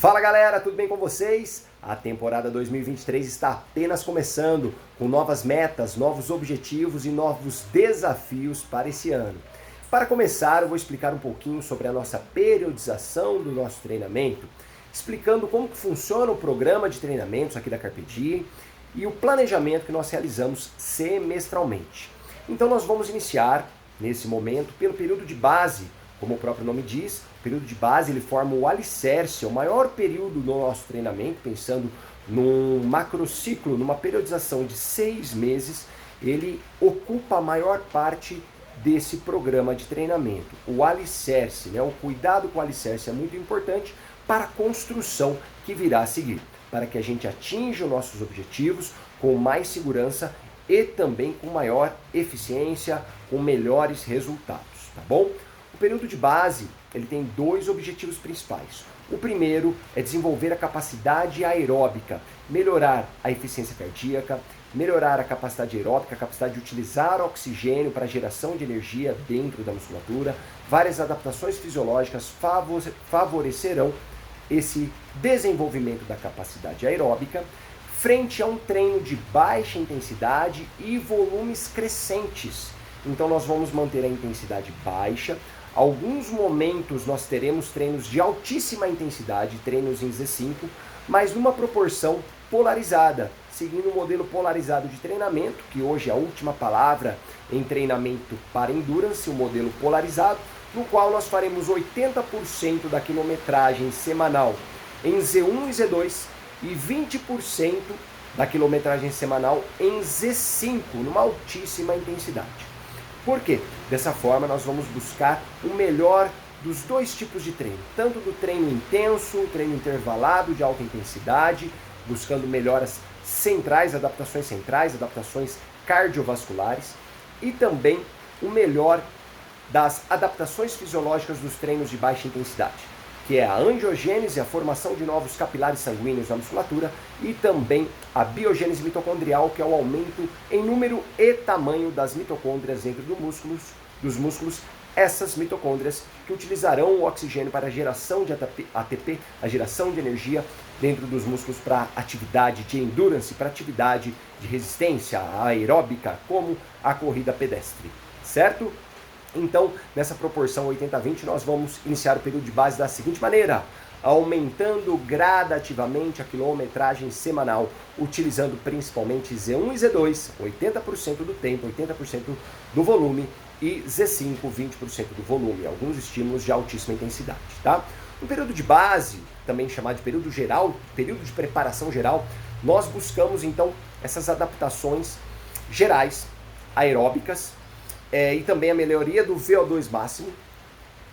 Fala galera, tudo bem com vocês? A temporada 2023 está apenas começando, com novas metas, novos objetivos e novos desafios para esse ano. Para começar, eu vou explicar um pouquinho sobre a nossa periodização do nosso treinamento, explicando como que funciona o programa de treinamentos aqui da Carpe Diem e o planejamento que nós realizamos semestralmente. Então nós vamos iniciar, nesse momento, pelo período de base. Como o próprio nome diz, o período de base ele forma o alicerce, o maior período do nosso treinamento, pensando num macrociclo, numa periodização de 6 meses, ele ocupa a maior parte desse programa de treinamento. O alicerce, o cuidado com o alicerce é muito importante para a construção que virá a seguir, para que a gente atinja os nossos objetivos com mais segurança e também com maior eficiência, com melhores resultados, tá bom? O período de base, ele tem 2 objetivos principais. O primeiro é desenvolver a capacidade aeróbica, melhorar a eficiência cardíaca, melhorar a capacidade aeróbica, a capacidade de utilizar oxigênio para geração de energia dentro da musculatura. Várias adaptações fisiológicas favorecerão esse desenvolvimento da capacidade aeróbica frente a um treino de baixa intensidade e volumes crescentes. Então nós vamos manter a intensidade baixa. Alguns momentos nós teremos treinos de altíssima intensidade, treinos em Z5, mas numa proporção polarizada, seguindo um modelo polarizado de treinamento, que hoje é a última palavra em treinamento para endurance, o modelo polarizado, no qual nós faremos 80% da quilometragem semanal em Z1 e Z2 e 20% da quilometragem semanal em Z5, numa altíssima intensidade. Por quê? Dessa forma nós vamos buscar o melhor dos 2 tipos de treino, tanto do treino intenso, treino intervalado de alta intensidade, buscando melhoras centrais, adaptações cardiovasculares e também o melhor das adaptações fisiológicas dos treinos de baixa intensidade, que é a angiogênese, a formação de novos capilares sanguíneos na musculatura e também a biogênese mitocondrial, que é o aumento em número e tamanho das mitocôndrias dentro dos músculos, essas mitocôndrias que utilizarão o oxigênio para a geração de ATP, a geração de energia dentro dos músculos para atividade de endurance, para atividade de resistência aeróbica, como a corrida pedestre, certo? Então, nessa proporção 80-20, nós vamos iniciar o período de base da seguinte maneira, aumentando gradativamente a quilometragem semanal, utilizando principalmente Z1 e Z2, 80% do tempo, 80% do volume, e Z5, 20% do volume, alguns estímulos de altíssima intensidade, tá? No período de base, também chamado de período geral, período de preparação geral, nós buscamos então essas adaptações gerais, aeróbicas, e também a melhoria do VO2 máximo,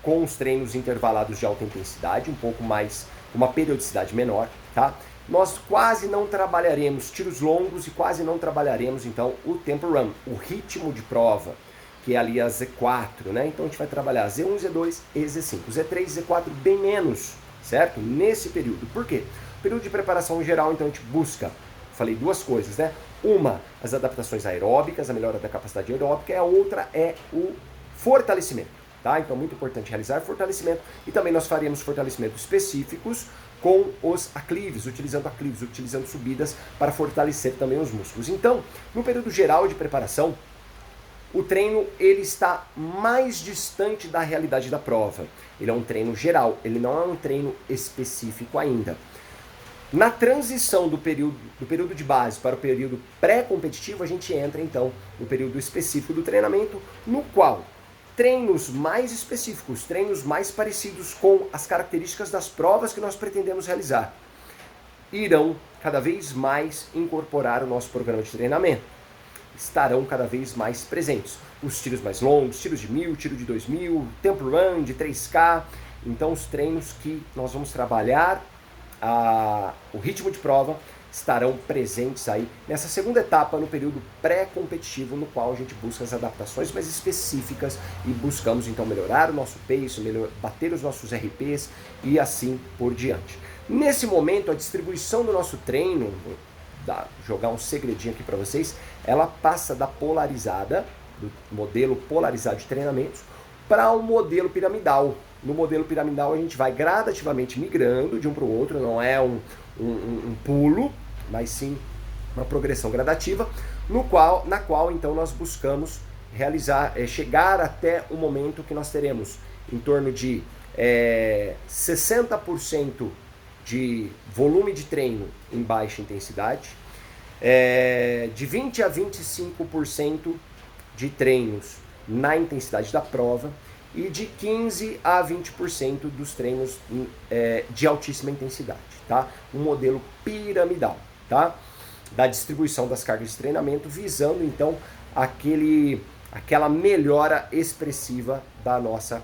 com os treinos intervalados de alta intensidade, um pouco mais, uma periodicidade menor, tá? Nós quase não trabalharemos tiros longos e quase não trabalharemos, então, o tempo run, o ritmo de prova, que é ali a Z4, né? Então a gente vai trabalhar Z1, Z2 e Z5. Z3 e Z4 bem menos, certo? Nesse período. Por quê? Período de preparação geral, então a gente busca, falei 2 coisas, né? Uma, as adaptações aeróbicas, a melhora da capacidade aeróbica, e a outra é o fortalecimento, tá? Então, muito importante realizar fortalecimento, e também nós faremos fortalecimentos específicos com os aclives, utilizando subidas para fortalecer também os músculos. Então, no período geral de preparação, o treino ele está mais distante da realidade da prova. Ele é um treino geral, ele não é um treino específico ainda. Na transição do período de base para o período pré-competitivo, a gente entra então no período específico do treinamento, no qual treinos mais específicos, treinos mais parecidos com as características das provas que nós pretendemos realizar, irão cada vez mais incorporar o nosso programa de treinamento. Estarão cada vez mais presentes. Os tiros mais longos, tiros de 1000, tiro de 2000, tempo run de 3K. Então os treinos que nós vamos trabalhar o ritmo de prova estarão presentes aí nessa segunda etapa, no período pré-competitivo, no qual a gente busca as adaptações mais específicas e buscamos então melhorar o nosso pace, bater os nossos RPs e assim por diante. Nesse momento, a distribuição do nosso treino, jogar um segredinho aqui para vocês, ela passa da polarizada, do modelo polarizado de treinamentos, para o modelo piramidal. no modelo piramidal a gente vai gradativamente migrando de um para o outro, não é um pulo, mas sim uma progressão gradativa, na qual então nós buscamos realizar, chegar até o momento que nós teremos em torno de 60% de volume de treino em baixa intensidade, de 20 a 25% de treinos na intensidade da prova e de 15 a 20% dos treinos de altíssima intensidade, tá? Um modelo piramidal, tá? Da distribuição das cargas de treinamento, visando então aquela melhora expressiva da nossa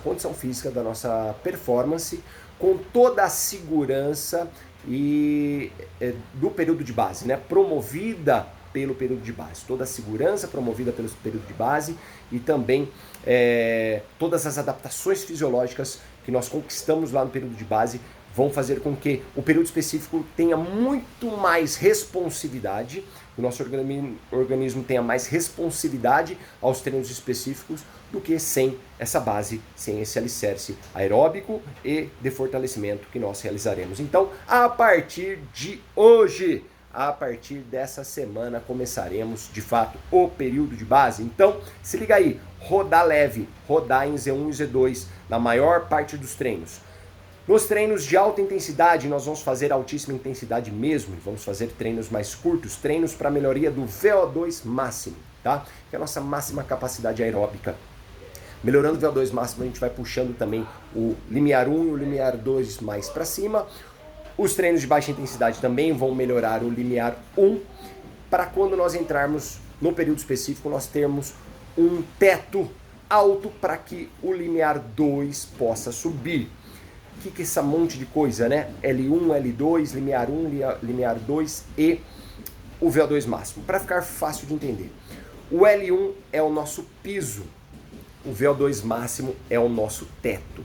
condição física, da nossa performance, com toda a segurança do período de base, né? Promovida pelo período de base, toda a segurança promovida pelo período de base e também todas as adaptações fisiológicas que nós conquistamos lá no período de base vão fazer com que o período específico tenha muito mais responsividade, o nosso organismo tenha mais responsividade aos treinos específicos do que sem essa base, sem esse alicerce aeróbico e de fortalecimento que nós realizaremos. Então, a partir de hoje, a partir dessa semana, começaremos de fato o período de base. Então, se liga aí, rodar leve, rodar em Z1 e Z2 na maior parte dos treinos. Nos treinos de alta intensidade, nós vamos fazer altíssima intensidade mesmo, vamos fazer treinos mais curtos, treinos para melhoria do VO2 máximo, tá? Que é a nossa máxima capacidade aeróbica. Melhorando o VO2 máximo, a gente vai puxando também o limiar 1 e o limiar 2 mais para cima. Os treinos de baixa intensidade também vão melhorar o limiar 1, para quando nós entrarmos no período específico, nós termos um teto alto para que o limiar 2 possa subir. O que é esse monte de coisa, né? L1, L2, limiar 1, limiar 2 e o VO2 máximo. Para ficar fácil de entender. O L1 é o nosso piso. O VO2 máximo é o nosso teto.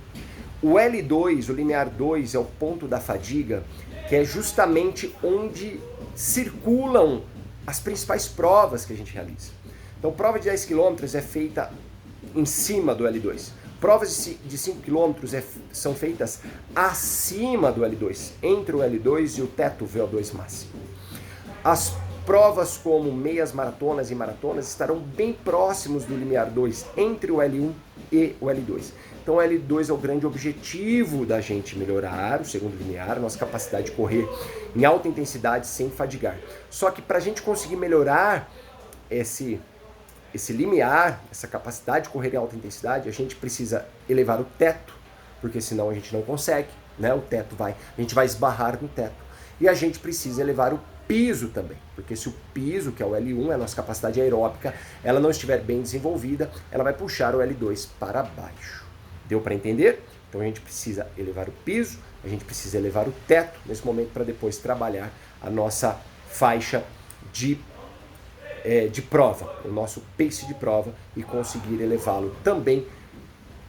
O L2, o limiar 2, é o ponto da fadiga, que é justamente onde circulam as principais provas que a gente realiza. Então, prova de 10 km é feita em cima do L2. Provas de 5 km são feitas acima do L2, entre o L2 e o teto VO2 máximo. As provas como meias maratonas e maratonas estarão bem próximos do limiar 2, entre o L1 e o L2. Então o L2 é o grande objetivo da gente melhorar o segundo limiar, a nossa capacidade de correr em alta intensidade sem fadigar. Só que para a gente conseguir melhorar esse limiar, essa capacidade de correr em alta intensidade, a gente precisa elevar o teto, porque senão a gente não consegue, né? A gente vai esbarrar no teto. E a gente precisa elevar o piso também, porque se o piso, que é o L1, é a nossa capacidade aeróbica, ela não estiver bem desenvolvida, ela vai puxar o L2 para baixo. Deu para entender? Então a gente precisa elevar o piso, a gente precisa elevar o teto nesse momento para depois trabalhar a nossa faixa de prova, o nosso pace de prova e conseguir elevá-lo também,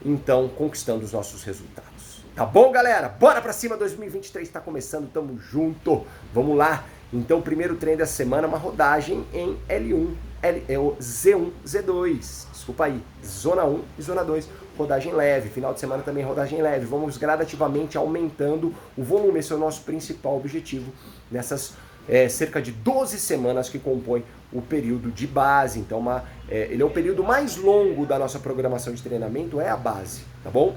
então conquistando os nossos resultados. Tá bom, galera? Bora pra cima, 2023 tá começando, tamo junto, vamos lá. Então, o primeiro treino dessa semana é uma rodagem em L1, Z1, Z2, desculpa aí, Zona 1 e Zona 2, rodagem leve, final de semana também rodagem leve, vamos gradativamente aumentando o volume, esse é o nosso principal objetivo nessas cerca de 12 semanas que compõem o período de base. Então ele é o período mais longo da nossa programação de treinamento, é a base, tá bom?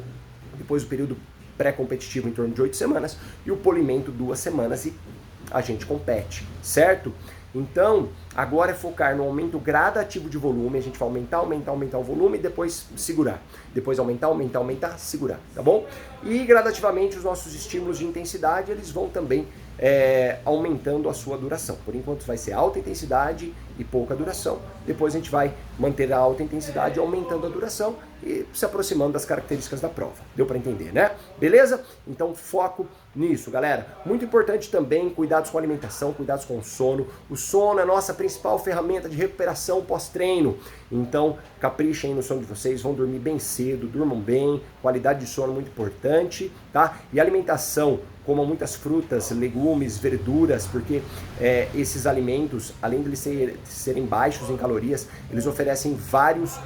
Depois o período pré-competitivo em torno de 8 semanas e o polimento 2 semanas e a gente compete, certo? Então, agora é focar no aumento gradativo de volume, a gente vai aumentar o volume e depois segurar. Depois aumentar, segurar, tá bom? E gradativamente os nossos estímulos de intensidade, eles vão também aumentando a sua duração. Por enquanto vai ser alta intensidade e pouca duração. Depois a gente vai manter a alta intensidade aumentando a duração e se aproximando das características da prova. Deu para entender, né? Beleza? Então foco nisso, galera. Muito importante também cuidados com a alimentação, cuidados com o sono. O sono é a nossa principal ferramenta de recuperação pós-treino. Então caprichem no sono de vocês, vão dormir bem cedo, durmam bem, qualidade de sono muito importante, tá? E alimentação, comam muitas frutas, legumes, verduras, porque esses alimentos, além de eles serem baixos em calorias, eles oferecem vários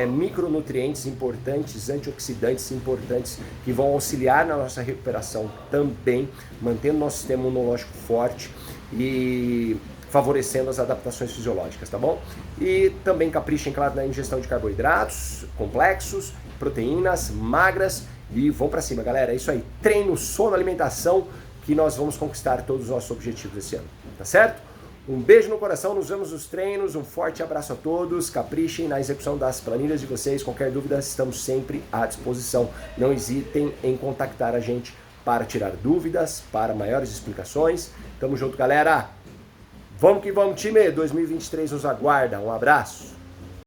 micronutrientes importantes, antioxidantes importantes, que vão auxiliar na nossa recuperação também, mantendo nosso sistema imunológico forte e favorecendo as adaptações fisiológicas, tá bom? E também caprichem, claro, na ingestão de carboidratos complexos, proteínas magras e vão pra cima, galera. É isso aí, treino, sono, alimentação, que nós vamos conquistar todos os nossos objetivos esse ano, tá certo? Um beijo no coração, nos vemos nos treinos, um forte abraço a todos, caprichem na execução das planilhas de vocês, qualquer dúvida estamos sempre à disposição. Não hesitem em contactar a gente para tirar dúvidas, para maiores explicações. Tamo junto, galera! Vamos que vamos, time! 2023 nos aguarda. Um abraço!